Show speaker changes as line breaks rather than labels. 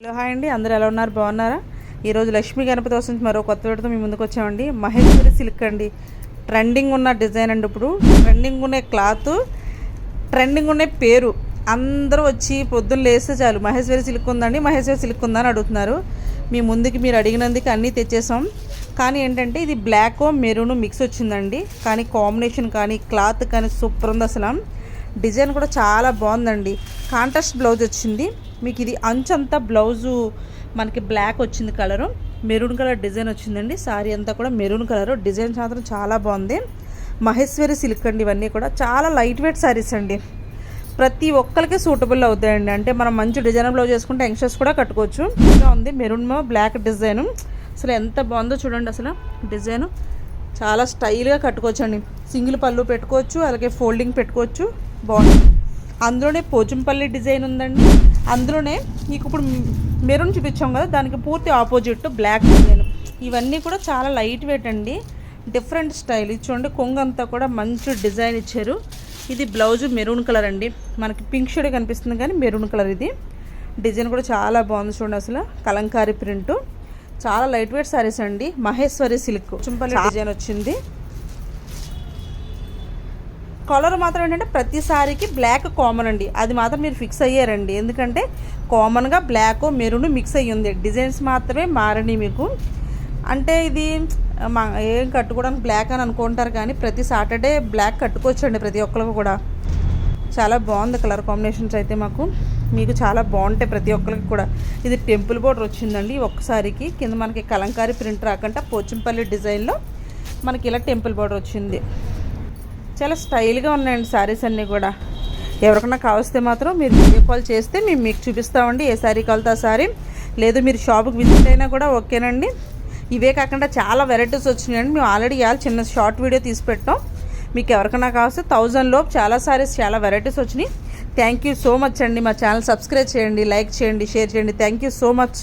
Hello hi అండి, అందరూ ఎలా ఉన్నారు? బాగున్నారా? ఈరోజు లక్ష్మీ గణపతి కోసం మరో కొత్త వీడియోతో మీ ముందుకు వచ్చామండి. మహేశ్వరి సిల్క్ అండి, ట్రెండింగ్ ఉన్న డిజైన్ అండి. ఇప్పుడు ట్రెండింగ్ ఉన్న క్లాత్, ట్రెండింగ్ ఉన్న పేరు. అందరూ వచ్చి పొద్దున్న లేస్తే చాలు మహేశ్వరి సిల్క్ ఉందండి, మహేశ్వరి సిల్క్ ఉందని అడుగుతున్నారు. మీ ముందుకి మీరు అడిగినందుకు అన్నీ తెచ్చేసాం. కానీ ఏంటంటే ఇది బ్లాక్ మెరూన్ మిక్స్ వచ్చిందండి. కానీ కాంబినేషన్ కానీ క్లాత్ కానీ సూపర్ ఉంది. అసలు డిజైన్ కూడా చాలా బాగుందండి. కాంట్రాస్ట్ బ్లౌజ్ వచ్చింది మీకు. ఇది అంచంతా బ్లౌజు మనకి బ్లాక్ వచ్చింది, కలరు మెరూన్ కలర్ డిజైన్ వచ్చిందండి. సారీ అంతా కూడా మెరూన్ కలరు. డిజైన్ మాత్రం చాలా బాగుంది. మహేశ్వరి సిల్క్ అండి. ఇవన్నీ కూడా చాలా లైట్ వెయిట్ శారీస్ అండి. ప్రతి ఒక్కరికి సూటబుల్ అవుతాయండి. అంటే మనం మంచి డిజైన్ బ్లౌజ్ చేసుకుంటే యంగ్స్టర్స్ కూడా కట్టుకోవచ్చు. ఇంకా ఉంది మెరూన్ బ్లాక్ డిజైను. అసలు ఎంత బాగుందో చూడండి. అసలు డిజైను చాలా స్టైల్గా కట్టుకోవచ్చు అండి. సింగిల్ పళ్ళు పెట్టుకోవచ్చు, అలాగే ఫోల్డింగ్ పెట్టుకోవచ్చు. బాగుంది. అందులోనే పోచంపల్లి డిజైన్ ఉందండి. అందులోనే మీకు ఇప్పుడు మెరూన్ చూపించాం కదా, దానికి పూర్తి ఆపోజిట్ బ్లాక్ డిజైన్. ఇవన్నీ కూడా చాలా లైట్ వెయిట్ అండి, డిఫరెంట్ స్టైల్. ఇది చూడండి, కొంగు అంతా కూడా మంచి డిజైన్ ఇచ్చారు. ఇది బ్లౌజ్ మెరూన్ కలర్ అండి. మనకి పింక్ షేడ్ కనిపిస్తుంది కానీ మెరూన్ కలర్. ఇది డిజైన్ కూడా చాలా బాగుంది చూడండి. అసలు కలంకారీ ప్రింట్. చాలా లైట్ వెయిట్ సారీస్ అండి. మహేశ్వరి సిల్క్ పోచంపల్లి డిజైన్ వచ్చింది. కలర్ మాత్రం ఏంటంటే ప్రతి సారీకి బ్లాక్ కామన్ అండి. అది మాత్రం మీరు ఫిక్స్ అయ్యారండి. ఎందుకంటే కామన్గా బ్లాక్ మెరూన్ మిక్స్ అయ్యి ఉంది. డిజైన్స్ మాత్రమే మారండి మీకు. అంటే ఇది ఏం కట్టుకోవడానికి బ్లాక్ అని అనుకుంటారు, కానీ ప్రతి సాటర్డే బ్లాక్ కట్టుకోవచ్చు అండి ప్రతి ఒక్కరికి కూడా. చాలా బాగుంది కలర్ కాంబినేషన్స్ అయితే మీకు చాలా బాగుంటాయి ప్రతి ఒక్కరికి కూడా. ఇది టెంపుల్ బోర్డర్ వచ్చిందండి ఒక్కసారికి. కింద మనకి కలంకారీ ప్రింట్ రాకుండా పోచంపల్లి డిజైన్లో మనకి ఇలా టెంపుల్ బోర్డర్ వచ్చింది. చాలా స్టైల్గా ఉన్నాయండి శారీస్ అన్నీ కూడా. ఎవరికైనా కావస్తే మాత్రం మీరు వీడియో కాల్ చేస్తే మేము మీకు చూపిస్తామండి ఏ శారీ కావాలితే ఆ శారీ. లేదు మీరు షాప్కి విజిట్ అయినా కూడా ఓకేనండి. ఇవే కాకుండా చాలా వెరైటీస్ వచ్చినాయండి. మేము ఆల్రెడీ ఇవాళ చిన్న షార్ట్ వీడియో తీసి పెట్టాం. మీకు ఎవరికైనా కావస్తే 1000 లోపు చాలా శారీస్, చాలా వెరైటీస్ వచ్చినాయి. థ్యాంక్ యూ సో మచ్ అండి. మా ఛానల్ సబ్స్క్రైబ్ చేయండి, లైక్ చేయండి, షేర్ చేయండి. Thank you so much.